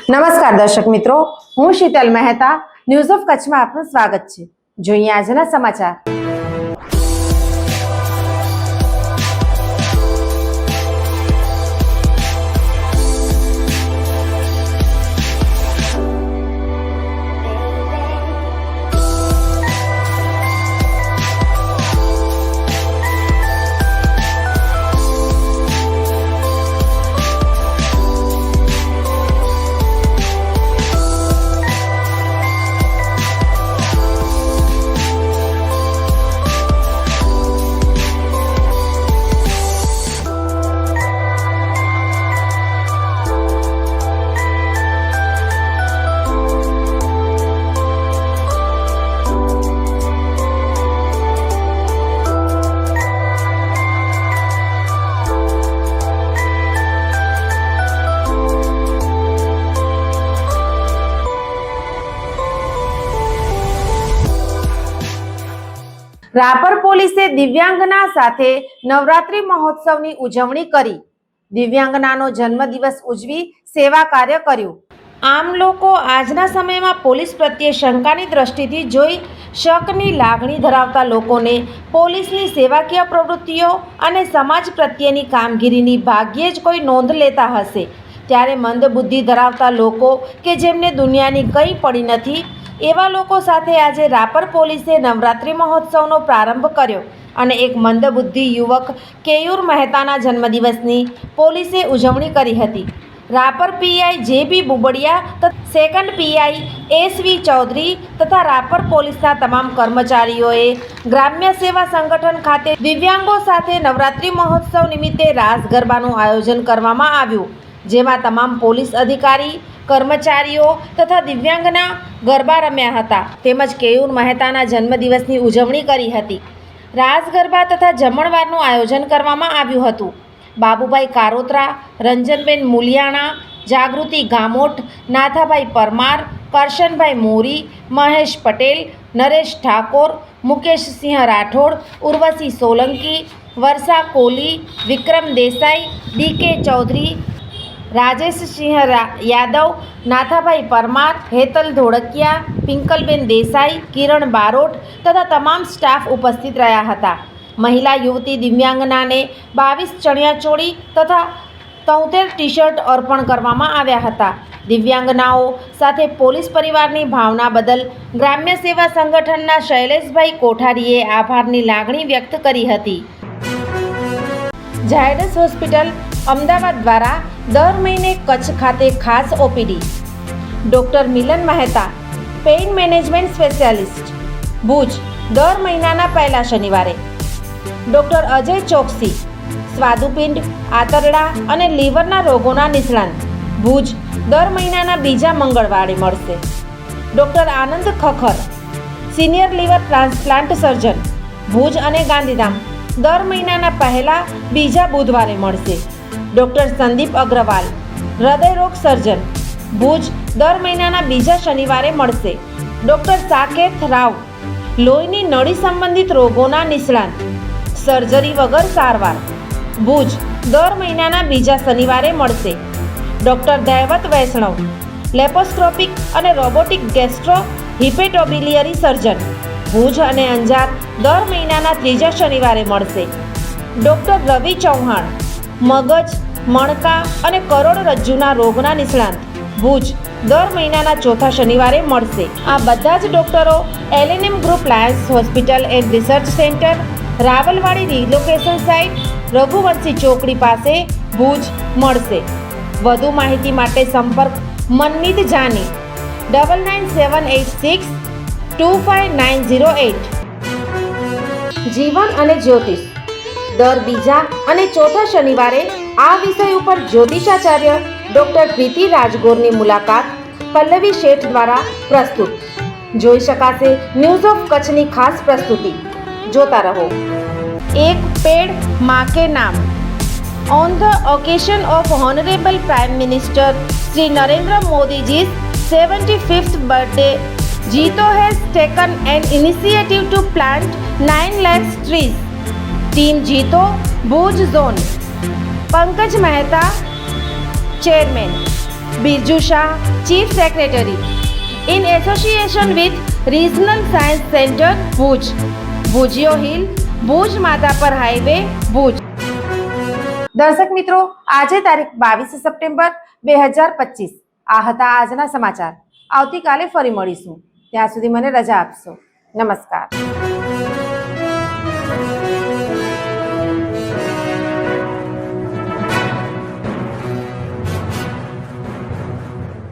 નમસ્કાર દર્શક મિત્રો, હું શીતલ મહેતા ન્યૂઝ ઓફ કચ્છમાં આપનું સ્વાગત છે। જોઈએ આજના સમાચાર। રાપર પોલીસે દિવ્યાંગના સાથે નવરાત્રી મહોત્સવની ઉજવણી કરી। દિવ્યાંગનાનો જન્મદિવસ ઉજવી સેવા કાર્ય કર્યું। આમ લોકો આજના સમયમાં પોલીસ પ્રત્યે શંકાની દ્રષ્ટિથી જોઈ શકની લાગણી ધરાવતા લોકોને પોલીસની સેવાકીય પ્રવૃત્તિઓ અને સમાજ પ્રત્યેની કામગીરીની ભાગ્યે જ કોઈ નોંધ લેતા હશે, ત્યારે મંદબુદ્ધિ ધરાવતા લોકો કે જેમને દુનિયાની કંઈ પડી નથી એવા લોકો સાથે આજે રાપર પોલીસે નવરાત્રી મહોત્સવનો પ્રારંભ કર્યો અને એક મંદબુદ્ધિ યુવક કેયુર મહેતાના જન્મદિવસની પોલીસે ઉજવણી કરી હતી। રાપર પીઆઈ જે.બી. બુબડિયા તથા સેકન્ડ પીઆઈ એસ.વી. ચૌધરી તથા રાપર પોલીસના તમામ કર્મચારીઓએ ગ્રામ્ય સેવા સંગઠન ખાતે દિવ્યાંગો સાથે નવરાત્રી મહોત્સવ નિમિત્તે રાસ ગરબાનું આયોજન કરવામાં આવ્યું, જેમાં તમામ પોલીસ અધિકારી, કર્મચારીઓ તથા દિવ્યાંગના ગરબા રમ્યા હતા તેમજ કેયુર મહેતાના જન્મદિવસની ઉજવણી કરી હતી। રાસ ગરબા તથા જમણવારનું આયોજન કરવામાં આવ્યું હતું। બાબુભાઈ કારોત્રા, રંજનબેન મુલિયાણા, જાગૃતિ ગામોટ, નાથાભાઈ પરમાર, કરશનભાઈ મોરી, મહેશ પટેલ, નરેશ ઠાકોર, મુકેશસિંહ રાઠોડ, ઉર્વશી સોલંકી, વર્ષા કોલી, વિક્રમ દેસાઈ, ડી.કે. ચૌધરી, રાજેશસિંહ યાદવ, નાથાભાઈ પરમાર, હેતલ ધોળકિયા, પિંકલબેન દેસાઈ, કિરણ બારોટ તથા તમામ સ્ટાફ ઉપસ્થિત રહ્યા હતા। મહિલા યુવતી દિવ્યાંગનાને 22 ચણિયાચોળી તથા 73 ટી-શર્ટ અર્પણ કરવામાં આવ્યા હતા। દિવ્યાંગનાઓ સાથે પોલીસ પરિવારની ભાવના બદલ ગ્રામ્ય સેવા સંગઠનના શૈલેષભાઈ કોઠારીએ આભારની લાગણી વ્યક્ત કરી હતી। ઝાયડસ હોસ્પિટલ અમદાવાદ દ્વારા દર મહિને કચ્છ ખાતે ખાસ OPD. Doctor Milan Mehta, pain management specialist, Bhuj, દર મહિનાના પહેલા શનિવારે। ડૉક્ટર અજય ચોકસી, સ્વાદુપિંડ, આંતરડા અને લીવરના રોગોના નિષ્ણાંત, ભુજ, દર મહિનાના બીજા મંગળવારે મળશે। Doctor Anand Khakhar, senior liver transplant surgeon, Bhuj અને ગાંધીધામ, દર મહિનાના પહેલા બીજા બુધવારે મળશે। ડૉક્ટર સંદીપ અગ્રવાલ, હૃદયરોગ સર્જન, ભુજ, દર મહિનાના બીજા શનિવારે મળશે। ડૉક્ટર સાકેત રાવ, લોહીની નળી સંબંધિત રોગોના નિષ્ણાંત, સર્જરી વગર સારવાર, ભુજ, દર મહિનાના બીજા શનિવારે મળશે। ડૉક્ટર દૈવત વૈષ્ણવ, લેપોસ્કોપિક અને રોબોટિક ગેસ્ટ્રો હિપેટોબિલિયરી સર્જન, ભુજ અને અંજાર, દર મહિનાના ત્રીજા શનિવારે મળશે। ડૉક્ટર રવિ ચૌહાણ, મગજ, મણકા અને કરોડરજ્જુના રોગના નિષ્ણાંત, ભુજ, દર મહિનાના ચોથા શનિવારે મળશે। આ બધા જ ડૉક્ટરો LNM. Group Lions hospital and research centre, Rawalwadi relocation site, Raghuvanshi ચોકડી પાસે, ભુજ મળશે। વધુ માહિતી માટે સંપર્ક મનમીત જાની 9978625908। જીવન અને જ્યોતિષ, દર બીજા અને ચોથા શનિવારે આ વિષય ઉપર જ્યોતિષાચાર્ય ડૉક્ટર પ્રીતિ રાજગોરની મુલાકાત પલ્લવી શેઠ દ્વારા પ્રસ્તુત। જોઈ શકાશે ન્યૂઝ ઓફ કચ્છની ખાસ પ્રસ્તુતિ। જોતા રહો। એક પેડ માં કે નામ, on the occasion of Honorable Prime Minister Shri Narendra Modi's 75th birthday, Jito has taken an initiative to plant 9 lakhs trees. Team Jito, Bhuj Zone. Pankaj Mehta, Chairman. Birju Shah, chief secretary, in association with regional science centre Bhuj, ભુજિયો hill, Bhuj Madhapar highway, Bhuj. દર્શક મિત્રો, આજે તારીખ 22 September 2025. આ હતા આજના સમાચાર. આવતીકાલે ફરી મળીશું. ત્યાં સુધી મને રજા આપશો. નમસ્કાર.